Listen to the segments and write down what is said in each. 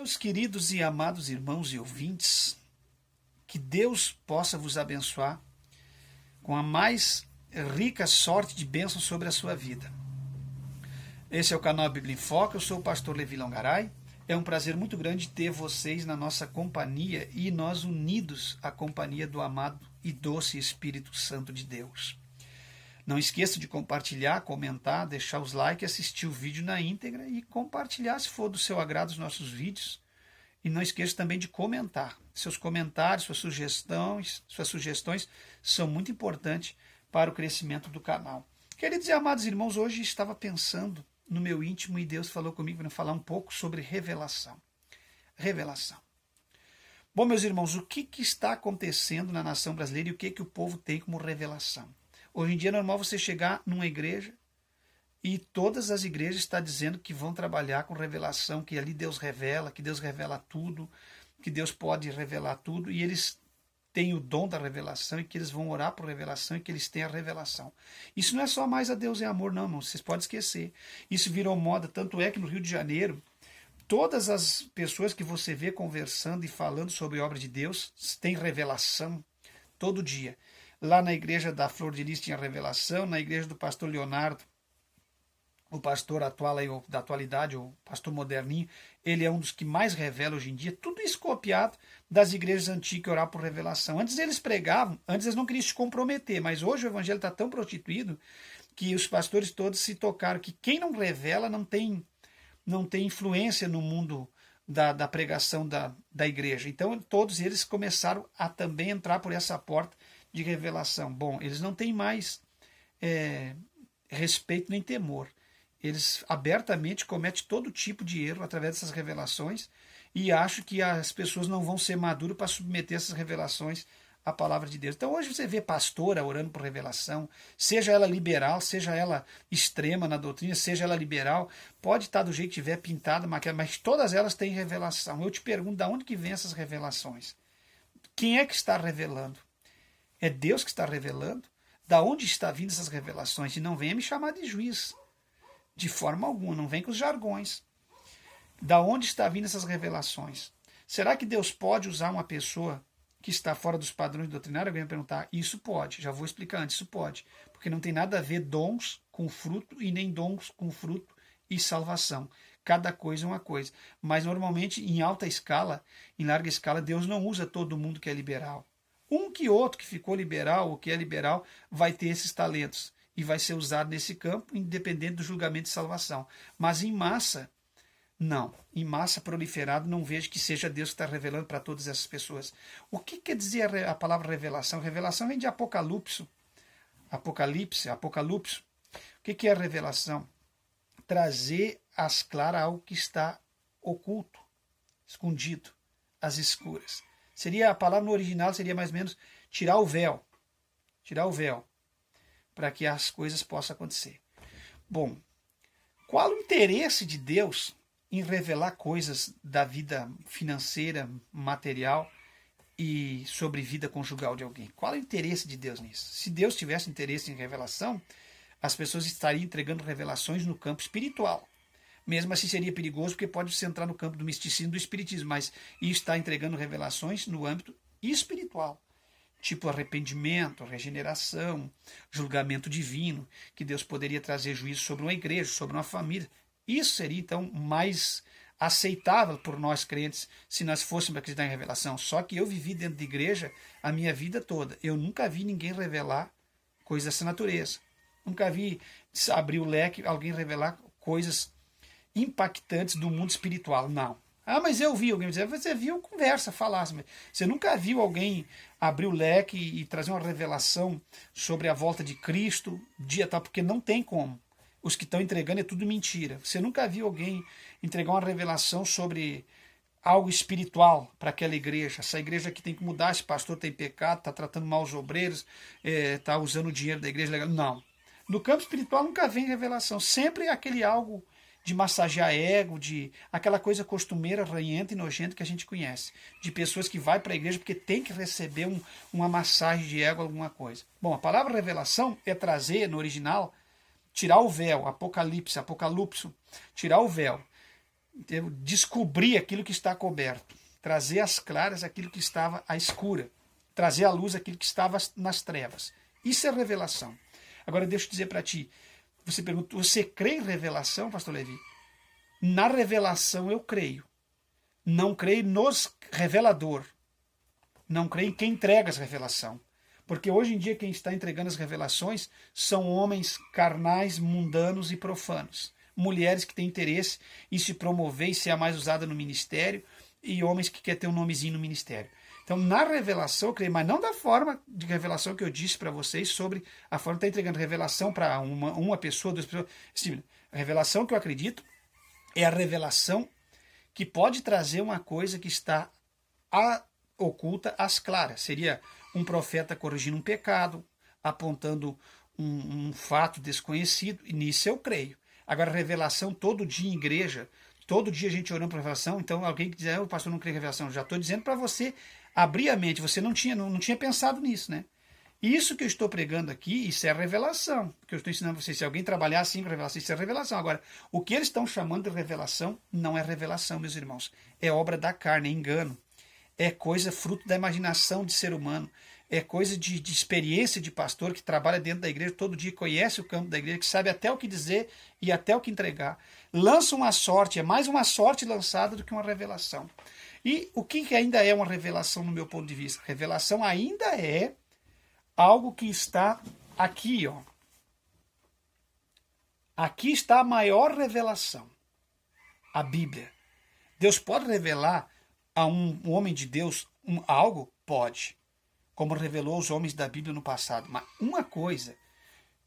Meus queridos e amados irmãos e ouvintes, que Deus possa vos abençoar com a mais rica sorte de bênçãos sobre a sua vida. Esse é o canal Bíblia em Foco, eu sou o pastor Levi Longaray. É um prazer muito grande ter vocês na nossa companhia e nós unidos à companhia do amado e doce Espírito Santo de Deus. Não esqueça de compartilhar, comentar, deixar os likes, assistir o vídeo na íntegra e compartilhar se for do seu agrado os nossos vídeos. E não esqueça também de comentar. Seus comentários, suas sugestões são muito importantes para o crescimento do canal. Queridos e amados irmãos, hoje estava pensando no meu íntimo e Deus falou comigo para falar um pouco sobre revelação. Revelação. Bom, meus irmãos, o que está acontecendo na nação brasileira e o que o povo tem como revelação? Hoje em dia é normal você chegar numa igreja e todas as igrejas estão dizendo que vão trabalhar com revelação, que ali Deus revela, que Deus revela tudo, que Deus pode revelar tudo, e eles têm o dom da revelação e que eles vão orar por revelação e que eles têm a revelação. Isso não é só mais a Deus é amor, não, vocês podem esquecer. Isso virou moda, tanto é que no Rio de Janeiro, todas as pessoas que você vê conversando e falando sobre a obra de Deus têm revelação todo dia. Lá na igreja da Flor de Lis tinha revelação, na igreja do pastor Leonardo, o pastor atual aí, da atualidade, o pastor moderninho, ele é um dos que mais revela hoje em dia, tudo isso copiado das igrejas antigas que oravam por revelação. Antes eles pregavam, antes eles não queriam se comprometer, mas hoje o evangelho está tão prostituído que os pastores todos se tocaram que quem não revela não tem influência no mundo da pregação da igreja. Então todos eles começaram a também entrar por essa porta de revelação. Bom, eles não têm mais respeito nem temor. Eles abertamente cometem todo tipo de erro através dessas revelações e acham que as pessoas não vão ser maduras para submeter essas revelações à palavra de Deus. Então hoje você vê pastora orando por revelação, seja ela liberal, seja ela extrema na doutrina, seja ela liberal, pode estar do jeito que tiver pintada, maquiada, mas todas elas têm revelação. Eu te pergunto, de onde que vem essas revelações? Quem é que está revelando? É Deus que está revelando? Da onde está vindo essas revelações? E não venha me chamar de juiz. De forma alguma, não vem com os jargões. Da onde está vindo essas revelações? Será que Deus pode usar uma pessoa que está fora dos padrões doutrinários? Alguém vai perguntar, isso pode, já vou explicar antes, isso pode. Porque não tem nada a ver dons com fruto e nem dons com fruto e salvação. Cada coisa é uma coisa. Mas normalmente, em alta escala, em larga escala, Deus não usa todo mundo que é liberal. Um que outro que ficou liberal ou que é liberal vai ter esses talentos e vai ser usado nesse campo, independente do julgamento de salvação. Mas em massa, não. Em massa proliferado, não vejo que seja Deus que está revelando para todas essas pessoas. O que quer dizer a palavra revelação? Revelação vem de Apocalipse. Apocalipse. O que é a revelação? Trazer às claras algo que está oculto, escondido, às escuras. Seria a palavra no original, seria mais ou menos tirar o véu. Tirar o véu. Para que as coisas possam acontecer. Bom, qual o interesse de Deus em revelar coisas da vida financeira, material e sobre vida conjugal de alguém? Qual é o interesse de Deus nisso? Se Deus tivesse interesse em revelação, as pessoas estariam entregando revelações no campo espiritual. Mesmo assim seria perigoso, porque pode se entrar no campo do misticismo e do espiritismo, mas isso está entregando revelações no âmbito espiritual. Tipo arrependimento, regeneração, julgamento divino, que Deus poderia trazer juízo sobre uma igreja, sobre uma família. Isso seria, então, mais aceitável por nós crentes, se nós fôssemos acreditar em revelação. Só que eu vivi dentro de igreja a minha vida toda. Eu nunca vi ninguém revelar coisas dessa natureza. Nunca vi abrir o leque, alguém revelar coisas impactantes do mundo espiritual. Não. Ah, mas eu vi alguém dizer, você viu, conversa, falasse. Você nunca viu alguém abrir o leque e trazer uma revelação sobre a volta de Cristo, dia tal, porque não tem como. Os que estão entregando é tudo mentira. Você nunca viu alguém entregar uma revelação sobre algo espiritual para aquela igreja. Essa igreja aqui tem que mudar, esse pastor tem pecado, está tratando mal os obreiros, está usando o dinheiro da igreja legal. Não. No campo espiritual nunca vem revelação. Sempre é aquele algo de massagear ego, de aquela coisa costumeira, ranhenta e nojenta que a gente conhece. De pessoas que vai para a igreja porque tem que receber uma massagem de ego, alguma coisa. Bom, a palavra revelação é trazer, no original, tirar o véu, apocalipse, tirar o véu. descobrir aquilo que está coberto, trazer às claras aquilo que estava à escura, trazer à luz aquilo que estava nas trevas. Isso é revelação. Agora deixa eu dizer para ti, você pergunta, você crê em revelação, pastor Levi? Na revelação eu creio. Não creio nos revelador. Não creio em quem entrega as revelações. Porque hoje em dia quem está entregando as revelações são homens carnais, mundanos e profanos. Mulheres que têm interesse em se promover e ser a mais usada no ministério, e homens que querem ter um nomezinho no ministério. Então, na revelação, eu creio, mas não da forma de revelação que eu disse para vocês sobre a forma de estar entregando revelação para uma pessoa, duas pessoas. Sim, a revelação que eu acredito é a revelação que pode trazer uma coisa que está oculta às claras. Seria um profeta corrigindo um pecado, apontando um fato desconhecido, e nisso eu creio. Agora, revelação todo dia em igreja, todo dia a gente orando para revelação, então alguém que diz, o pastor não crê em revelação, já estou dizendo para você abrir a mente, você não tinha pensado nisso, né? Isso que eu estou pregando aqui, isso é revelação, que eu estou ensinando vocês. Se alguém trabalhar assim com revelação, isso é revelação. Agora, o que eles estão chamando de revelação não é revelação, meus irmãos. É obra da carne, é engano. É coisa fruto da imaginação de ser humano. É coisa de experiência de pastor que trabalha dentro da igreja todo dia, conhece o campo da igreja, que sabe até o que dizer e até o que entregar. Lança uma sorte, é mais uma sorte lançada do que uma revelação. E o que ainda é uma revelação no meu ponto de vista? Revelação ainda é algo que está aqui, ó. Aqui está a maior revelação, a Bíblia. Deus pode revelar a um homem de Deus algo? Pode. Como revelou os homens da Bíblia no passado. Mas uma coisa,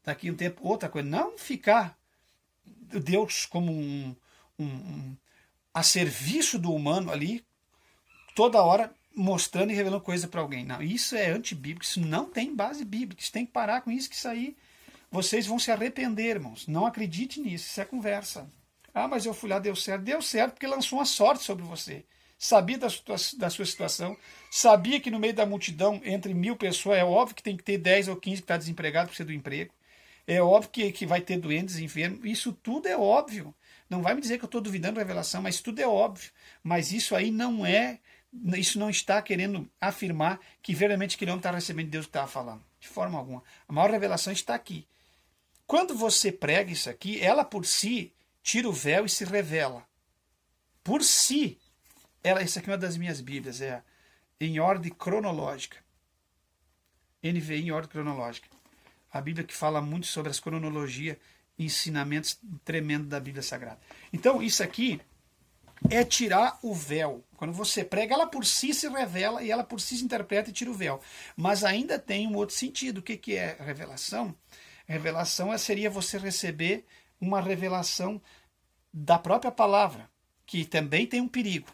daqui a um tempo, outra coisa, não ficar Deus como a serviço do humano ali, toda hora mostrando e revelando coisa para alguém. Não, isso é antibíblico, isso não tem base bíblica, você tem que parar com isso, que isso aí vocês vão se arrepender, irmãos. Não acredite nisso, isso é conversa. Ah, mas eu fui lá, deu certo porque lançou uma sorte sobre você. Sabia da sua situação, sabia que no meio da multidão, entre 1000 pessoas, é óbvio que tem que ter 10 ou 15 que está desempregado por ser do emprego. É óbvio que vai ter doentes, enfermos. Isso tudo é óbvio. Não vai me dizer que eu estou duvidando da revelação, mas tudo é óbvio. Mas isso aí isso não está querendo afirmar que verdadeiramente aquele homem está recebendo de Deus que estava falando. De forma alguma. A maior revelação está aqui. Quando você prega isso aqui, ela por si tira o véu e se revela. Por si. Essa aqui é uma das minhas Bíblias, é em ordem cronológica. NVI em ordem cronológica. A Bíblia que fala muito sobre as cronologias e ensinamentos tremendos da Bíblia Sagrada. Então, isso aqui é tirar o véu. Quando você prega, ela por si se revela e ela por si se interpreta e tira o véu. Mas ainda tem um outro sentido. O que é revelação? Revelação seria você receber uma revelação da própria palavra, que também tem um perigo.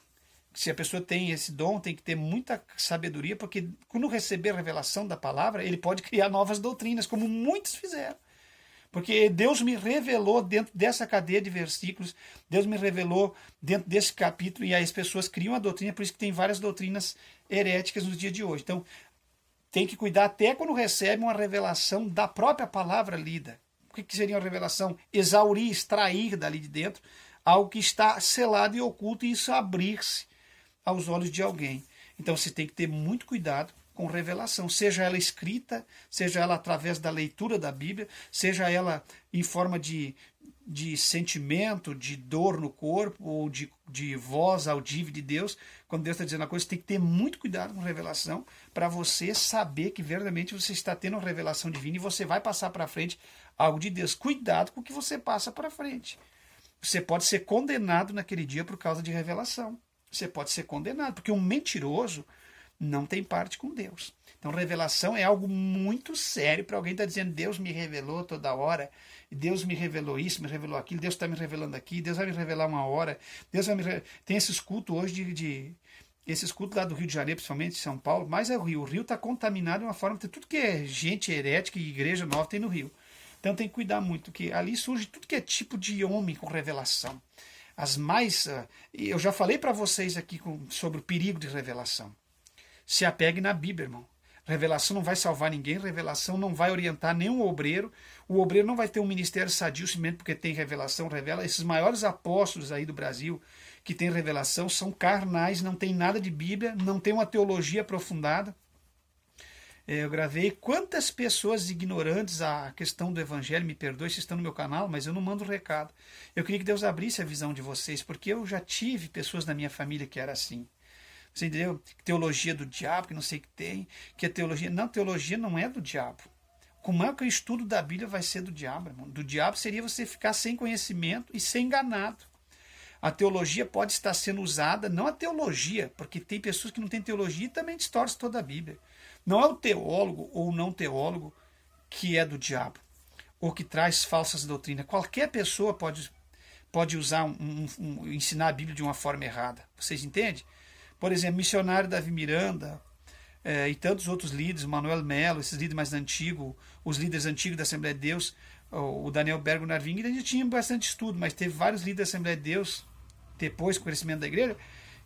Se a pessoa tem esse dom, tem que ter muita sabedoria, porque quando receber a revelação da palavra, ele pode criar novas doutrinas, como muitos fizeram. Porque Deus me revelou dentro dessa cadeia de versículos, Deus me revelou dentro desse capítulo, e aí as pessoas criam a doutrina, por isso que tem várias doutrinas heréticas nos dias de hoje. Então, tem que cuidar até quando recebe uma revelação da própria palavra lida. O que seria uma revelação? Exaurir, extrair dali de dentro algo que está selado e oculto, e isso abrir-se aos olhos de alguém. Então você tem que ter muito cuidado com revelação, seja ela escrita, seja ela através da leitura da Bíblia, seja ela em forma de sentimento, de dor no corpo, ou de voz audível de Deus. Quando Deus está dizendo uma coisa, você tem que ter muito cuidado com revelação, para você saber que verdadeiramente você está tendo uma revelação divina e você vai passar para frente algo de Deus. Cuidado com o que você passa para frente. Você pode ser condenado naquele dia por causa de revelação. Você pode ser condenado, porque um mentiroso não tem parte com Deus. Então, revelação é algo muito sério para alguém estar dizendo, Deus me revelou toda hora, Deus me revelou isso, me revelou aquilo, Deus está me revelando aqui, Deus vai me revelar uma hora, Deus vai Tem esses cultos hoje, esses cultos lá do Rio de Janeiro, principalmente de São Paulo, mas é o Rio está contaminado de uma forma que tudo que é gente herética e igreja nova tem no Rio. Então tem que cuidar muito, porque ali surge tudo que é tipo de homem com revelação. As mais... eu já falei para vocês aqui sobre o perigo de revelação. Se apegue na Bíblia, irmão. Revelação não vai salvar ninguém, revelação não vai orientar nenhum obreiro. O obreiro não vai ter um ministério sadio simplesmente porque tem revelação, revela. Esses maiores apóstolos aí do Brasil que têm revelação são carnais, não tem nada de Bíblia, não tem uma teologia aprofundada. Eu gravei quantas pessoas ignorantes à questão do evangelho, me perdoe se estão no meu canal, mas eu não mando recado. Eu queria que Deus abrisse a visão de vocês, porque eu já tive pessoas na minha família que era assim. Você entendeu? Teologia do diabo, que não sei o que tem, que a teologia... Não, teologia não é do diabo. Como é que o estudo da Bíblia vai ser do diabo, irmão? Do diabo seria você ficar sem conhecimento e ser enganado. A teologia pode estar sendo usada, não a teologia, porque tem pessoas que não têm teologia e também distorcem toda a Bíblia. Não é o teólogo ou não teólogo que é do diabo, ou que traz falsas doutrinas. Qualquer pessoa pode usar, ensinar a Bíblia de uma forma errada. Vocês entendem? Por exemplo, missionário Davi Miranda e tantos outros líderes, Manuel Melo, esses líderes mais antigos, os líderes antigos da Assembleia de Deus, o Daniel Bergo Narving, ainda tinha bastante estudo, mas teve vários líderes da Assembleia de Deus, depois com o crescimento da igreja,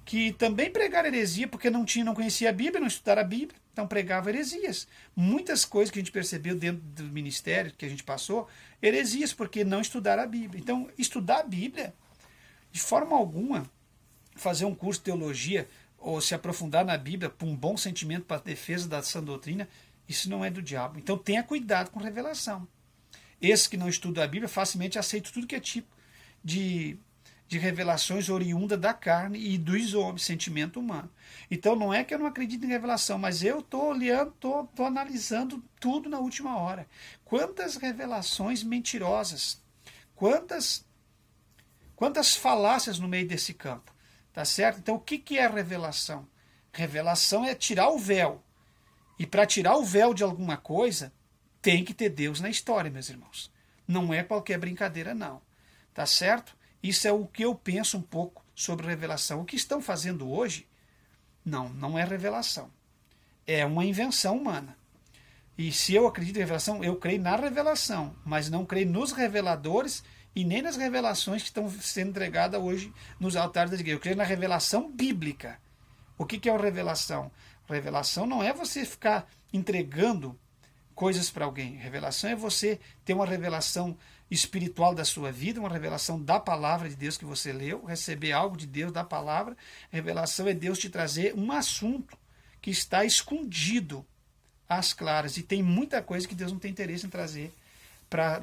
que também pregaram heresia, porque não conhecia a Bíblia, não estudaram a Bíblia, então pregavam heresias. Muitas coisas que a gente percebeu dentro do ministério que a gente passou, heresias, porque não estudaram a Bíblia. Então, estudar a Bíblia, de forma alguma, fazer um curso de teologia, ou se aprofundar na Bíblia, por um bom sentimento para a defesa da sã doutrina, isso não é do diabo. Então, tenha cuidado com revelação. Esses que não estudam a Bíblia facilmente aceitam tudo que é tipo de revelações oriundas da carne e dos homens, sentimento humano. Então não é que eu não acredito em revelação, mas eu estou olhando, estou analisando tudo na última hora. Quantas revelações mentirosas, quantas falácias no meio desse campo, tá certo? Então o que é revelação? Revelação é tirar o véu. E para tirar o véu de alguma coisa, tem que ter Deus na história, meus irmãos. Não é qualquer brincadeira, não. Tá certo? Isso é o que eu penso um pouco sobre revelação. O que estão fazendo hoje, não é revelação. É uma invenção humana. E se eu acredito em revelação, eu creio na revelação, mas não creio nos reveladores e nem nas revelações que estão sendo entregadas hoje nos altares da igreja. Eu creio na revelação bíblica. O que é uma revelação? Revelação não é você ficar entregando coisas para alguém. Revelação é você ter uma revelação espiritual da sua vida, uma revelação da palavra de Deus que você leu, receber algo de Deus da palavra. Revelação é Deus te trazer um assunto que está escondido às claras, e tem muita coisa que Deus não tem interesse em trazer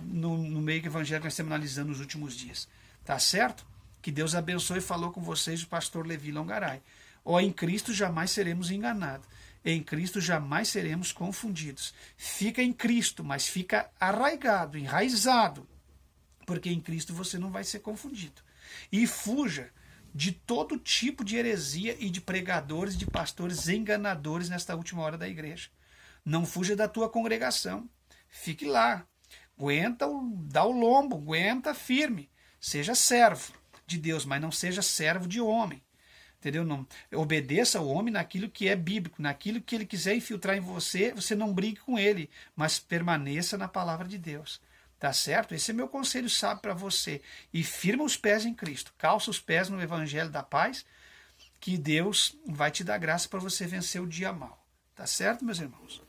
no meio do evangelho que nós estamos analisando nos últimos dias. Tá certo? Que Deus abençoe e falou com vocês o pastor Levi Longaray. Em Cristo jamais seremos enganados. Em Cristo jamais seremos confundidos. Fica em Cristo, mas fica arraigado, enraizado, porque em Cristo você não vai ser confundido. E fuja de todo tipo de heresia e de pregadores, de pastores enganadores nesta última hora da igreja. Não fuja da tua congregação. Fique lá. Dá o lombo, aguenta firme. Seja servo de Deus, mas não seja servo de homem. Entendeu? Não, obedeça ao homem naquilo que é bíblico, naquilo que ele quiser infiltrar em você, você não brigue com ele, mas permaneça na palavra de Deus. Tá certo? Esse é meu conselho sábio para você. E firma os pés em Cristo, calça os pés no evangelho da paz, que Deus vai te dar graça para você vencer o dia mal. Tá certo, meus irmãos?